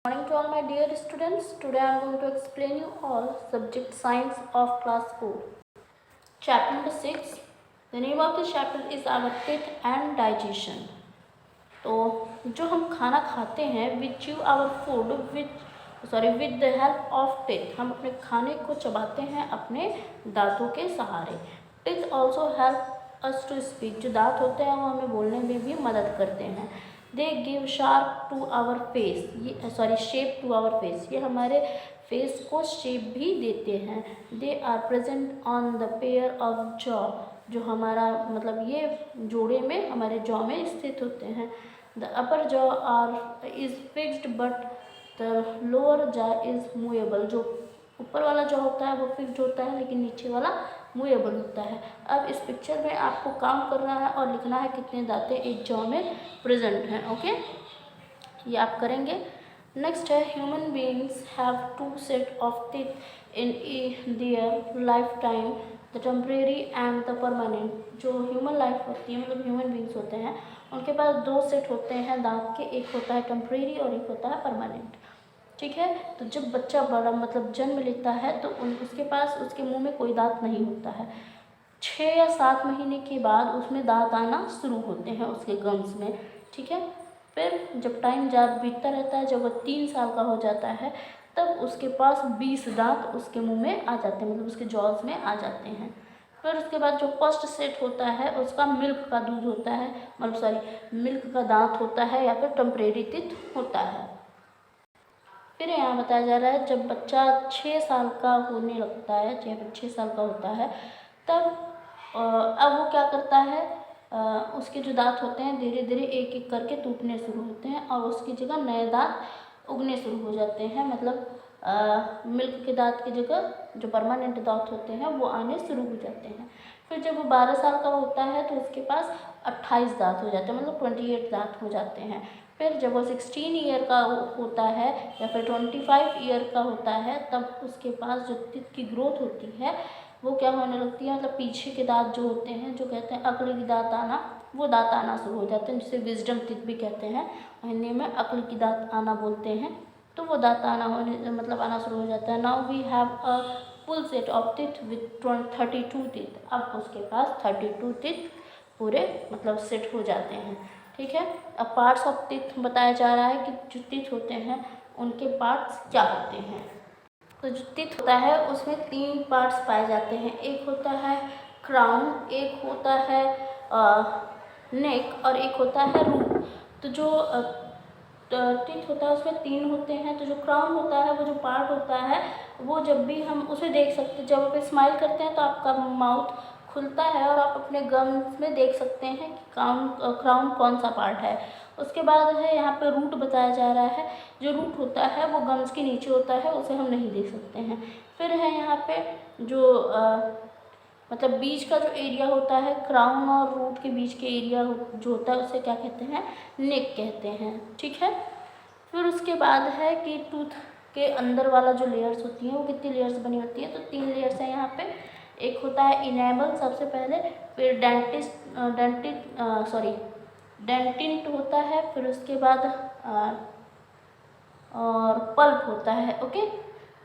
Morning to all my dear students. Today I am going to explain you all subject science of class 4. Chapter number 6. The name of the chapter is our teeth and digestion. तो जो हम खाना खाते हैं we chew our food with the help of teeth. हम अपने खाने को चबाते हैं अपने दांतों के सहारे. Teeth also help us to speak. जो दांत होते हैं वो हमें बोलने में भी मदद करते हैं. They give sharp to our face, ये शेप टू आवर फेस, ये हमारे फेस को शेप भी देते हैं. They are present on the pair of jaw, जो हमारा मतलब ये जोड़े में हमारे जॉ में स्थित होते हैं. The upper jaw are is fixed but the lower jaw is movable. जो ऊपर वाला जॉ होता है वो फिक्स्ड होता है लेकिन नीचे वाला मूवेबल होता है. अब इस पिक्चर में आपको काम करना है और लिखना है कितने दांतें एक जॉ में प्रेजेंट हैं. ओके, ये आप करेंगे. नेक्स्ट है human beings have 2 set of teeth in their life time, the temporary and the permanent. जो ह्यूमन लाइफ होती है मतलब ह्यूमन बीइंग्स होते हैं उनके पास 2 सेट होते हैं दांत के. एक होता है टेम्परेरी और एक होता है परमानेंट. ठीक है, तो जब बच्चा बड़ा मतलब जन्म लेता है तो उसके पास उसके मुंह में कोई दांत नहीं होता है. 6 या 7 महीने के बाद उसमें दांत आना शुरू होते हैं उसके गम्स में. ठीक है, फिर जब टाइम बीतता रहता है, जब वो 3 साल का हो जाता है तब उसके पास 20 दांत उसके मुंह में आ जाते हैं, मतलब उसके जॉज में आ जाते हैं. फिर उसके बाद जो फर्स्ट सेट होता है उसका मिल्क का दूध होता है, मतलब मिल्क का दांत होता है या फिर टेम्परेरी टीथ होता है. फिर यहाँ बताया जा रहा है जब बच्चा 6 साल का होने लगता है, जब 6 साल का होता है तब अब वो क्या करता है, उसके जो दांत होते हैं धीरे धीरे एक एक करके टूटने शुरू होते हैं और उसकी जगह नए दांत उगने शुरू हो जाते हैं. मतलब मिल्क के दांत की जगह जो परमानेंट दांत होते हैं वो आने शुरू हो जाते हैं. फिर जब वो 12 साल का होता है तो उसके पास 28 दांत हो जाते हैं, मतलब 28 दांत हो जाते हैं. फिर जब वो 16 ईयर का होता है या फिर 25 ईयर का होता है तब उसके पास जो टीथ की ग्रोथ होती है वो क्या होने लगती है, मतलब पीछे के दांत जो होते हैं जो कहते हैं अक्ल की दांत आना, वो दांत आना शुरू हो जाते हैं, जिसे विजडम टीथ भी कहते हैं. हिंदी में अक्ल की दांत आना बोलते हैं. तो वो दांत आना आना शुरू हो जाता है. Now we have a full set of teeth with 32 teeth. अब उसके पास 32 टीथ पूरे मतलब सेट हो जाते हैं. ठीक है, अब पार्ट्स ऑफ टीथ बताया जा रहा है कि जो टीथ होते हैं उनके पार्ट्स क्या होते हैं. तो जो टीथ होता है उसमें 3 पार्ट्स पाए जाते हैं. एक होता है क्राउन, एक होता है नेक और एक होता है रूट. तो जो टीथ होता है उसमें 3 होते हैं. तो जो क्राउन होता है वो जो पार्ट होता है वो जब भी हम उसे देख सकते हैं, जब आप स्माइल करते हैं तो आपका माउथ खुलता है और आप अपने गम्स में देख सकते हैं कि क्राउन कौन सा पार्ट है. उसके बाद है यहाँ पे रूट बताया जा रहा है. जो रूट होता है वो गम्स के नीचे होता है, उसे हम नहीं देख सकते हैं. फिर है यहाँ पे जो मतलब बीच का जो एरिया होता है क्राउन और रूट के बीच के एरिया जो होता है उसे क्या कहते हैं, नेक कहते हैं. ठीक है, फिर उसके बाद है कि टूथ के अंदर वाला जो लेयर्स होती हैं वो कितनी लेयर्स बनी होती है. तो 3 लेयर्स हैं यहाँ पे. एक होता है इनेमल सबसे पहले, फिर डेंटिंट होता है, फिर उसके बाद और पल्प होता है. ओके,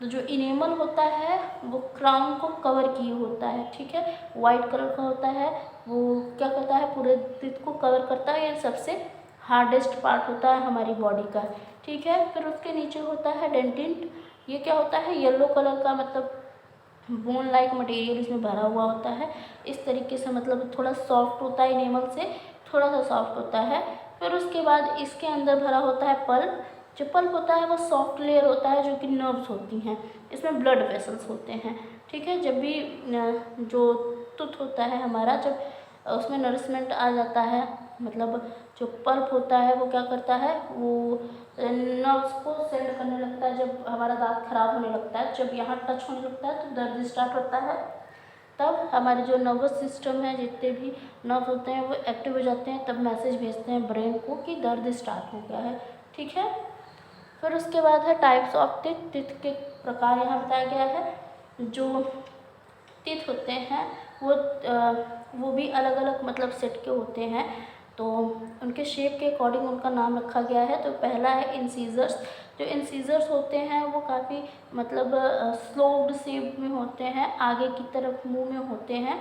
तो जो इनेमल होता है वो क्राउन को कवर किए होता है. ठीक है, वाइट कलर का होता है, वो क्या करता है पूरे टीथ को कवर करता है. ये सबसे हार्डेस्ट पार्ट होता है हमारी बॉडी का. ठीक है, फिर उसके नीचे होता है डेंटिंट. ये क्या होता है, येलो कलर का, मतलब बोन लाइक मटेरियल इसमें भरा हुआ होता है. इस तरीके से मतलब थोड़ा सॉफ्ट होता है, इनेमल से थोड़ा सा सॉफ्ट होता है. फिर उसके बाद इसके अंदर भरा होता है पल्प. जो पल्प होता है वो सॉफ्ट लेयर होता है जो कि नर्व्स होती हैं, इसमें ब्लड वेसल्स होते हैं. ठीक है, जब भी जो टूथ होता है हमारा, जब उसमें नरिशमेंट आ जाता है, मतलब जो पल्प होता है वो क्या करता है, वो नर्व्स को सेंड करने लगता है. जब हमारा दांत खराब होने लगता है, जब यहाँ टच होने लगता है तो दर्द स्टार्ट होता है. तब हमारे जो नर्वस सिस्टम है, जितने भी नर्व होते हैं वो एक्टिव हो जाते हैं, तब मैसेज भेजते हैं ब्रेन को कि दर्द स्टार्ट हो गया है. ठीक है, फिर उसके बाद है टाइप्स ऑफ टीथ. टीथ के प्रकार यहाँ बताया गया है. जो टीथ होते हैं वो भी अलग अलग मतलब सेट के होते हैं. तो उनके शेप के अकॉर्डिंग उनका नाम रखा गया है। तो पहला है इंसीजर्स। जो इंसीजर्स होते हैं वो काफ़ी मतलब स्लोव्ड शेप में होते हैं, आगे की तरफ मुंह में होते हैं।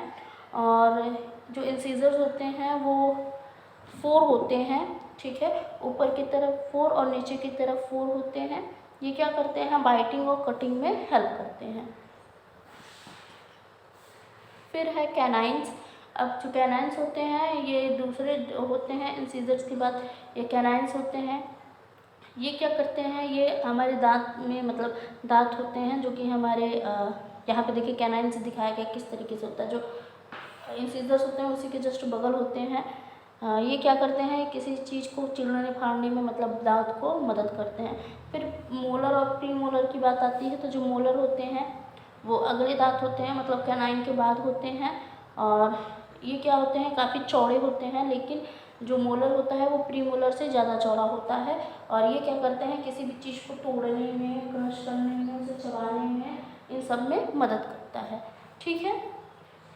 और जो इंसीजर्स होते हैं वो 4 होते हैं, ठीक है। ऊपर की तरफ 4 और नीचे की तरफ 4 होते हैं। ये क्या करते हैं, बाइटिंग और कटिंग में हेल्प करते हैं। फिर है कैनाइन्स। अब जो कैनाइन्स होते हैं ये दूसरे होते हैं इंसीजर्स के बाद, ये कैनाइन्स होते हैं। ये क्या करते हैं, ये हमारे दांत में मतलब दांत होते हैं जो कि हमारे यहाँ पे देखिए कैनाइन्स दिखाया गया किस तरीके से होता है। जो इंसीजर्स होते हैं उसी के जस्ट बगल होते हैं। ये क्या करते हैं, किसी चीज़ को चिरने फाड़ने में मतलब दांत को मदद करते हैं। फिर मोलर और प्री मोलर की बात आती है। तो जो मोलर होते हैं वो अगले दांत होते हैं, मतलब कैनाइन के बाद होते हैं। और ये क्या होते हैं, काफ़ी चौड़े होते हैं, लेकिन जो मोलर होता है वो प्री मोलर से ज़्यादा चौड़ा होता है। और ये क्या करते हैं, किसी भी चीज़ को तोड़ने में, क्रश करने में, उसे चबाने में, इन सब में मदद करता है, ठीक है।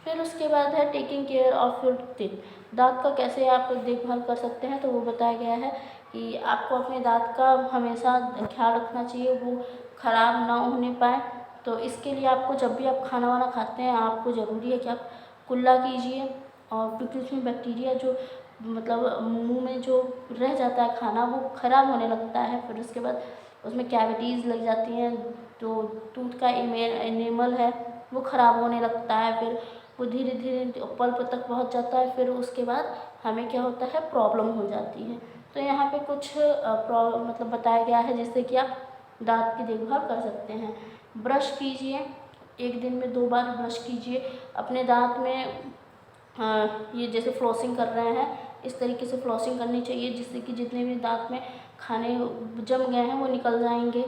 फिर उसके बाद है taking care of your teeth. दांत का कैसे आप देखभाल कर सकते हैं, तो वो बताया गया है कि आपको अपने दांत का हमेशा ख्याल रखना चाहिए, वो ख़राब ना होने पाए। तो इसके लिए आपको जब भी आप खाना वाना खाते हैं, आपको ज़रूरी है कि आप कुल्ला कीजिए। और क्योंकि उसमें बैक्टीरिया जो मतलब मुंह में जो रह जाता है खाना, वो ख़राब होने लगता है। फिर उसके बाद उसमें कैविटीज़ लग जाती हैं, जो टूथ का एनेमल है वो ख़राब होने लगता है। फिर वो धीरे धीरे पल्प तक पहुंच जाता है। फिर उसके बाद हमें क्या होता है, प्रॉब्लम हो जाती है। तो यहाँ पे कुछ मतलब बताया गया है जिससे कि आप दांत की देखभाल कर सकते हैं। ब्रश कीजिए, एक दिन में 2 बार ब्रश कीजिए अपने दांत में। ये जैसे फ्लॉसिंग कर रहे हैं इस तरीके से फ्लॉसिंग करनी चाहिए, जिससे कि जितने भी दांत में खाने जम गए हैं वो निकल जाएंगे।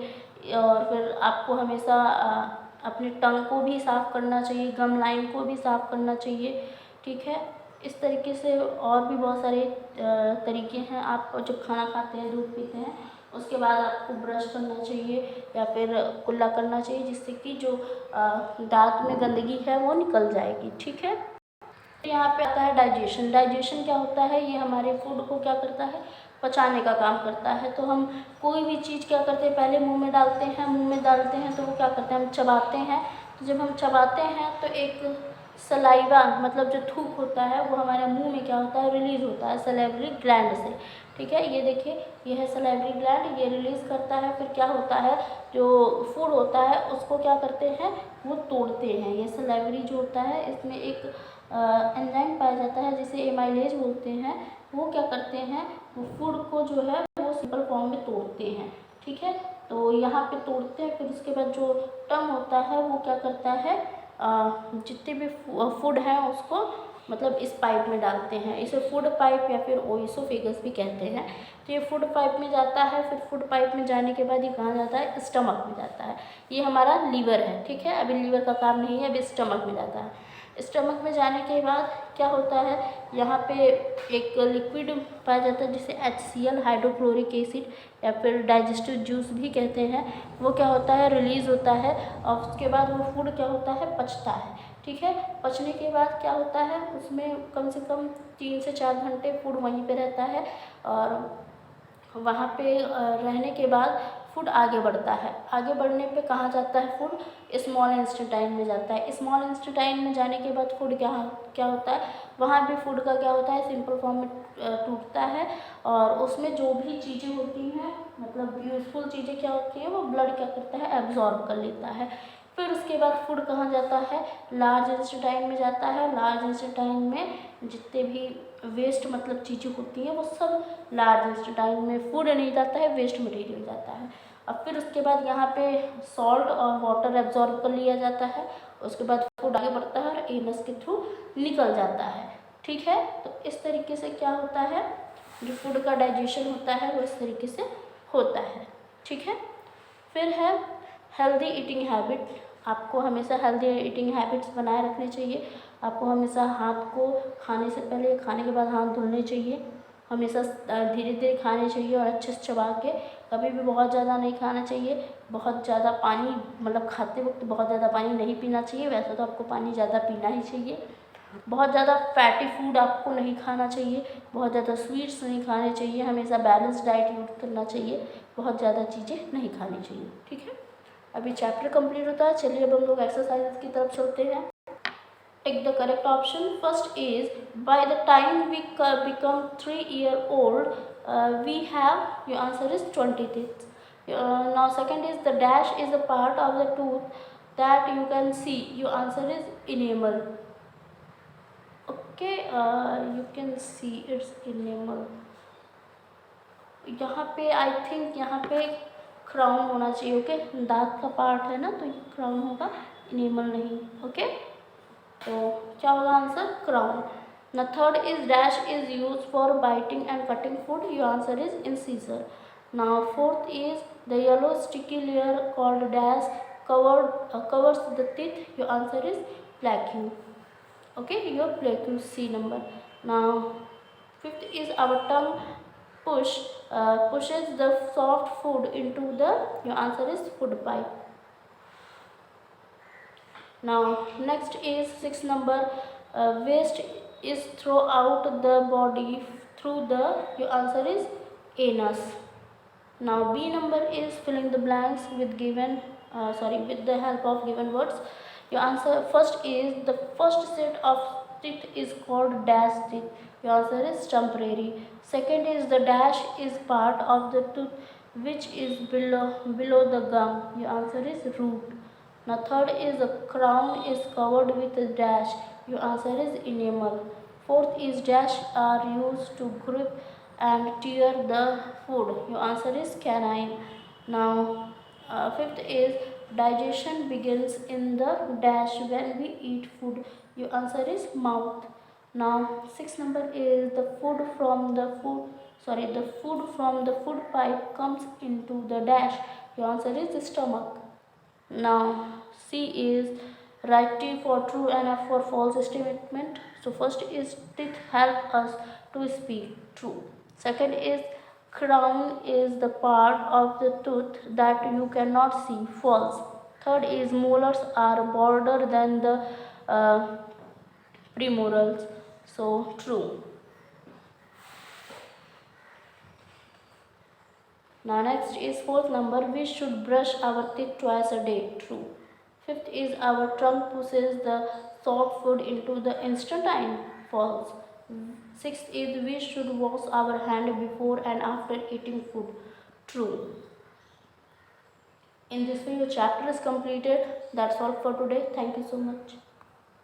और फिर आपको हमेशा अपने टंग को भी साफ़ करना चाहिए, गम लाइन को भी साफ़ करना चाहिए, ठीक है। इस तरीके से और भी बहुत सारे तरीके हैं। आप जब खाना खाते हैं, दूध पीते हैं, उसके बाद आपको ब्रश करना चाहिए या फिर कुल्ला करना चाहिए, जिससे कि जो दांत में गंदगी है वो निकल जाएगी, ठीक है। यहाँ पे आता है डाइजेशन। डाइजेशन क्या होता है, ये हमारे फूड को क्या करता है, पचाने का काम करता है। तो हम कोई भी चीज़ क्या करते हैं, पहले मुंह में डालते हैं, मुंह में डालते हैं तो वो क्या करते हैं, हम चबाते हैं। तो जब हम चबाते हैं तो एक सलाइवा मतलब जो थूक होता है वो हमारे मुंह में क्या होता है, रिलीज होता है सलेवरी ग्लैंड से, ठीक है। ये देखिए, ये है सलेवरी ग्लैंड, ये रिलीज़ करता है। फिर क्या होता है, जो फूड होता है उसको क्या करते हैं, वो तोड़ते हैं। ये सलेवरी जो होता है इसमें एक एंजाइम पाया जाता है जिसे एमाइलेज बोलते हैं। वो क्या करते हैं, वो फूड को जो है वो सिंपल फॉर्म में तोड़ते हैं, ठीक है। तो यहाँ पे तोड़ते हैं। फिर उसके बाद जो टंग होता है वो क्या करता है, जितने भी फूड हैं उसको मतलब इस पाइप में डालते हैं। इसे फूड पाइप या फिर ओइसोफेगस भी कहते हैं। तो ये फूड पाइप में जाता है। फिर फूड पाइप में जाने के बाद ये कहाँ जाता है, स्टमक में जाता है। ये हमारा लीवर है, ठीक है। अभी लीवर का काम नहीं है, अभी स्टमक में जाता है। स्टमक में जाने के बाद क्या होता है, यहाँ पे एक लिक्विड पाया जाता है जिसे HCl हाइड्रोक्लोरिक एसिड या फिर डाइजेस्टिव जूस भी कहते हैं। वो क्या होता है, रिलीज़ होता है। और उसके बाद वो फूड क्या होता है, पचता है, ठीक है। पचने के बाद क्या होता है, उसमें कम से कम 3 से 4 घंटे फूड वहीं पे रहता है। और वहाँ पे रहने के बाद फूड आगे बढ़ता है। आगे बढ़ने पे कहाँ जाता है फूड, स्मॉल इंस्टेटाइन में जाता है। स्मॉल इंस्टेटाइन में जाने के बाद फूड क्या क्या होता है, वहाँ भी फूड का क्या होता है, सिंपल फॉर्म में टूटता है। और उसमें जो भी चीज़ें होती हैं मतलब यूजफुल चीज़ें क्या होती हैं, वो ब्लड क्या करता है, एब्जॉर्ब कर लेता है। फिर उसके बाद फूड कहाँ जाता है, लार्ज इंस्टेटाइन में जाता है। लार्ज इंस्टेटाइन में जितने भी वेस्ट मतलब चीज़ें होती हैं वो सब लार्ज इंस्टेटाइन में, फूड नहीं जाता है, वेस्ट मटेरियल जाता है। अब फिर उसके बाद यहाँ पे सॉल्ट और वाटर एब्जॉर्ब कर लिया जाता है। उसके बाद फूड आगे बढ़ता है और एनस के थ्रू निकल जाता है, ठीक है। तो इस तरीके से क्या होता है, जो फूड का डाइजेशन होता है वो इस तरीके से होता है, ठीक है। फिर है हेल्दी ईटिंग हैबिट। आपको हमेशा हेल्दी ईटिंग हैबिट्स बनाए रखने चाहिए। आपको हमेशा हाथ को खाने से पहले, खाने के बाद हाथ धुलने चाहिए। हमेशा धीरे धीरे खाने चाहिए और अच्छे से चबा के। कभी भी बहुत ज़्यादा नहीं खाना चाहिए। बहुत ज़्यादा पानी मतलब खाते वक्त बहुत ज़्यादा पानी नहीं पीना चाहिए। वैसे तो आपको पानी ज़्यादा पीना ही चाहिए। बहुत ज़्यादा फैटी फूड आपको नहीं खाना चाहिए, बहुत ज़्यादा स्वीट्स नहीं खाने चाहिए, हमेशा बैलेंस डाइट यूज करना चाहिए, बहुत ज़्यादा चीज़ें नहीं खानी चाहिए। ठीक है, अभी चैप्टर कंप्लीट होता है। चलिए अब हम लोग एक्सरसाइज की तरफ चलते हैं। Take the correct option. First is, by the time we become 3 year old, we have, your answer is 20 teeth. Now second is, the dash is a part of the tooth that you can see. Your answer is enamel. Okay, you can see its enamel. यहाँ पे I think यहाँ पे crown होना चाहिए। Okay, दांत का part है ना, तो ये क्राउन होगा, इनेमल नहीं। ओके, तो क्या होगा आंसर? क्राउन। न third is, dash is use for biting and cutting food. Your answer is incisor. Now fourth is, the yellow sticky layer called dash covers the teeth. Your answer is plaque. Okay, your plaque, C number. Now fifth is, our tongue pushes the soft food into the, your answer is food pipe. Now next is 6 number, waste is throughout the body through the, your answer is anus. Now B number is, filling the blanks with given with the help of given words. Your answer first is, the first set of teeth is called dash teeth. Your answer is temporary. Second is, the dash is part of the tooth which is below the gum. Your answer is root. Now third is, the crown is covered with a dash. Your answer is enamel. Fourth is, dash are used to grip and tear the food. Your answer is canine. Now fifth is, digestion begins in the dash when we eat food. Your answer is mouth. Now sixth number is, the food from the food pipe comes into the dash. Your answer is stomach. Now C is, write T for true and F for false statement. So first is, teeth help us to speak, true. Second is, crown is the part of the tooth that you cannot see, false. Third is, molars are broader than the premolars, so true. Now next is fourth number, we should brush our teeth twice a day, true. Fifth is, our tongue pushes the soft food into the intestine, false. Sixth is, we should wash our hand before and after eating food, true. In this way your chapter is completed. That's all for today. Thank you so much.